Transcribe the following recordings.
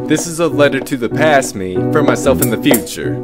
This is a letter to the past me, for myself in the future.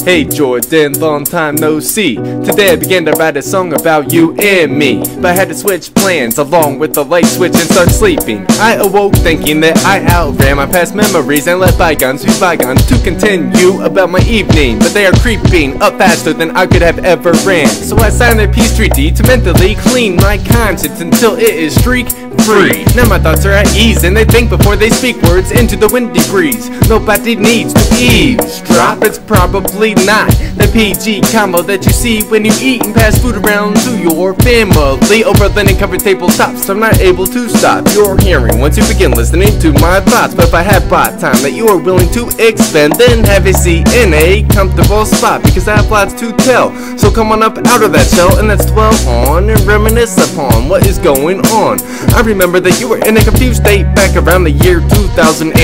Hey Jordan, long time no see. Today I began to write a song about you and me, but I had to switch plans along with the light switch and start sleeping. I awoke thinking that I outran my past memories and let bygones be bygones to continue about my evening, but they are creeping up faster than I could have ever ran. So I signed a peace treaty to mentally clean my conscience until it is streak free. Now my thoughts are at ease and they think before they speak words into the windy breeze. Nobody needs to eavesdrop, it's probably not the PG combo that you see when you eat and pass food around to your family over linen covered tabletops. I'm not able to stop your hearing once you begin listening to my thoughts, but if I have bought time that you are willing to expend, then have a seat in a comfortable spot, because I have lots to tell. So come on up out of that shell and let's dwell on and reminisce upon what is going on. I remember that you were in a confused state back around the year 2008.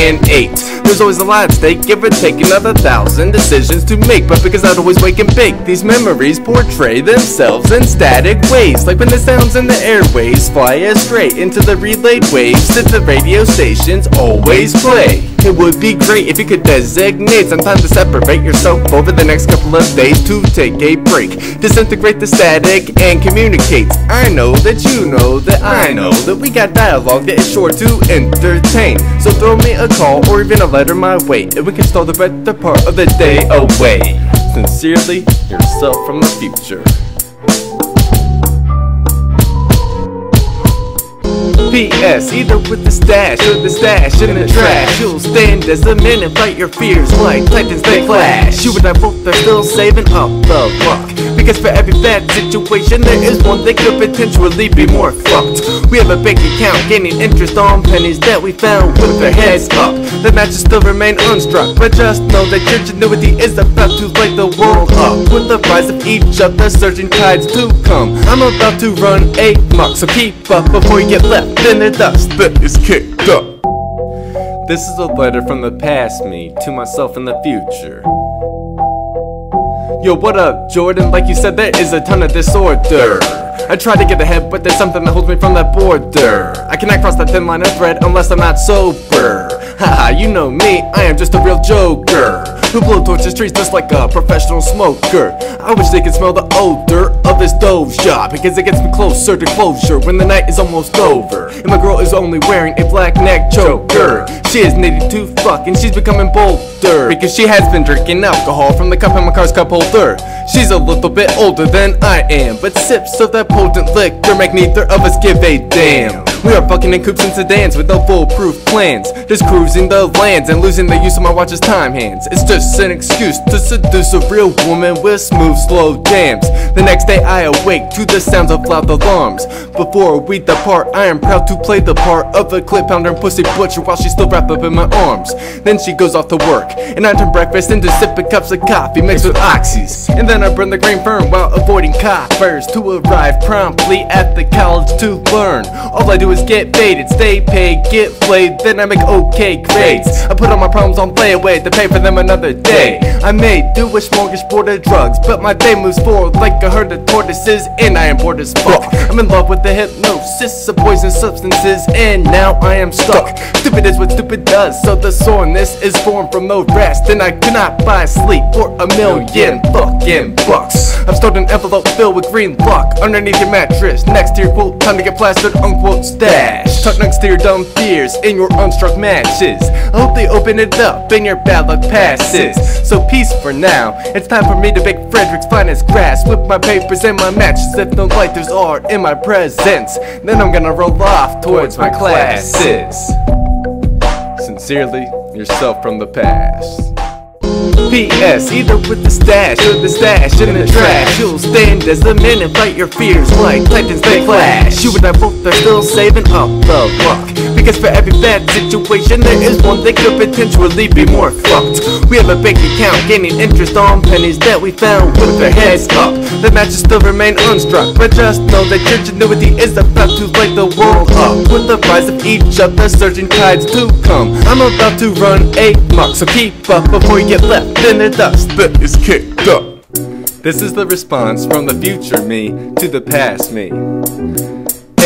There's always a lot at stake, give or take another 1,000 decisions to make, but because I'd always wake and bake, these memories portray themselves in static ways, like when the sounds in the airways fly astray into the relayed waves that the radio stations always play. It would be great if you could designate some time to separate yourself over the next couple of days to take a break, disintegrate the static and communicate. I know that you know that I know that we got dialogue that is sure to entertain. So throw me a call or even a letter my way, and we can start the better part of the day away. Sincerely, yourself from the future. P.S. Either with the stash or the stash in the trash, you'll stand as a man and fight your fears like titans they clash. You and I both are still saving up the buck, because for every bad situation there is one that could potentially be more fucked. We have a bank account gaining interest on pennies that we found with their heads up. The matches still remain unstruck, but just know that your ingenuity is about to light the world up with the rise of each of the surging tides to come. I'm about to run amok, so keep up before you get left in the dust that is kicked up. This is a letter from the past me to myself in the future. Yo, what up, Jordan? Like you said, there is a ton of disorder. I try to get ahead, but there's something that holds me from that border. I cannot cross that thin line of thread unless I'm not sober. Haha, you know me, I am just a real joker who blow torches trees just like a professional smoker. I wish they could smell the odor of this Dove shop, because it gets me closer to closure when the night is almost over and my girl is only wearing a black neck choker. She is needing to fuck and she's becoming bolder, because she has been drinking alcohol from the cup in my car's cup holder. She's a little bit older than I am, but sips of that potent liquor make neither of us give a damn. We are fucking in coupes and sedans with no foolproof plans, just cruising the lands and losing the use of my watch's time hands. It's just an excuse to seduce a real woman with smooth, slow jams. The next day I awake to the sounds of loud alarms. Before we depart, I am proud to play the part of a clip pounder and pussy butcher while she's still wrapped up in my arms. Then she goes off to work, and I turn breakfast into sipping cups of coffee mixed with oxys. And then I burn the grain firm while avoiding coppers to arrive promptly at the college to learn. All I do is get baited, stay paid, get played, then I make okay grades. I put all my problems on layaway to pay for them another day. I may do a smorgasbord of drugs, but my day moves forward like a herd of tortoises, and I am bored as fuck. I'm in love with the hypnosis of poison substances, and now I am stuck. Stupid is what stupid does, so the soreness is formed from no rest, and I cannot buy sleep for $1,000,000 fucking bucks. I've stored an envelope filled with green luck underneath your mattress, next to your quote, time to get plastered, unquote, stash. Tucked next to your dumb fears in your unstruck matches. I hope they open it up and your bad luck passes. So peace for now, it's time for me to bake Frederick's finest grass with my papers and my matches. If no lighters are in my presence, then I'm gonna roll off towards my classes. Sincerely, yourself from the past. P.S. Either with the stash or the stash in the trash, you'll stand as a man and fight your fears like titans they clash. You and I both are still saving up the buck, because for every bad situation there is one that could potentially be more fucked. We have a bank account gaining interest on pennies that we found with their heads up. The matches still remain unstruck, but just know that your ingenuity is about to light the world up with the rise of each of the surging tides to come. I'm about to run amok, so keep up before you get left in the dust that is kicked up. This is the response from the future me to the past me.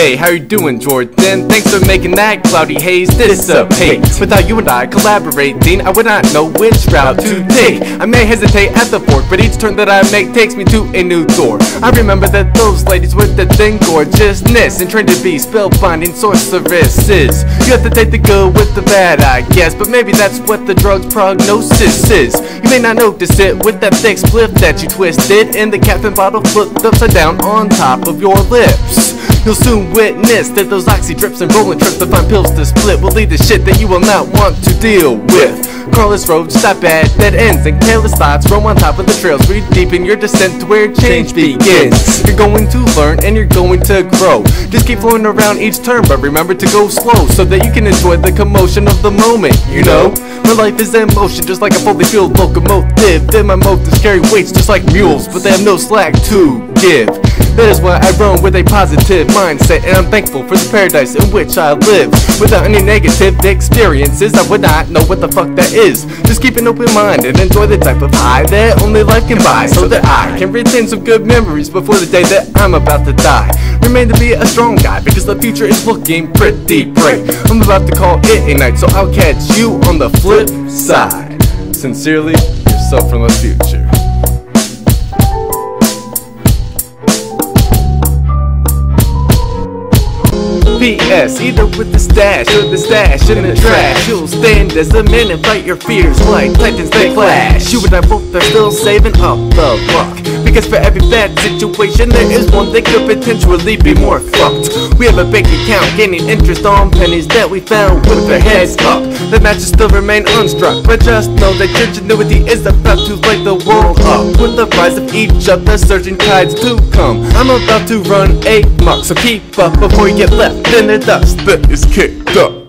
Hey, how you doing, Jordan? Thanks for making that cloudy haze dissipate. Without you and I collaborating, I would not know which route to take. I may hesitate at the fork, but each turn that I make takes me to a new door. I remember that those ladies with the thin gorgeousness and trained to be spellbinding sorceresses. You have to take the good with the bad, I guess, but maybe that's what the drug's prognosis is. You may not notice it with that thick spliff that you twisted and the captain bottle flipped upside down on top of your lips. You'll soon witness that those oxy drips and rolling trips to find pills to split will lead to shit that you will not want to deal with. Carless roads stop at dead ends and careless thoughts roam on top of the trails where you deepen your descent to where change begins. You're going to learn and you're going to grow. Just keep flowing around each turn, but remember to go slow so that you can enjoy the commotion of the moment, you know? My life is in motion just like a fully fueled locomotive, and my motives carry weights just like mules, but they have no slack to give. That is why I roam with a positive mindset, and I'm thankful for the paradise in which I live. Without any negative experiences, I would not know what the fuck that is. Just keep an open mind and enjoy the type of high that only life can buy, so that I can retain some good memories before the day that I'm about to die. Remain to be a strong guy because the future is looking pretty bright. I'm about to call it a night, so I'll catch you on the flip side. Sincerely, yourself from the future. P.S. Either with the stash or the stash in the trash, you'll stand as a man and fight your fears like titans they clash. You and I both are still saving up the luck, because for every bad situation there is one that could potentially be more fucked. We have a bank account gaining interest on pennies that we found with their heads up. The matches still remain unstruck, but just know that your ingenuity is about to light the world up with the rise of each of the surging tides to come. I'm about to run amok, so keep up before you get left in the dust that is kicked up.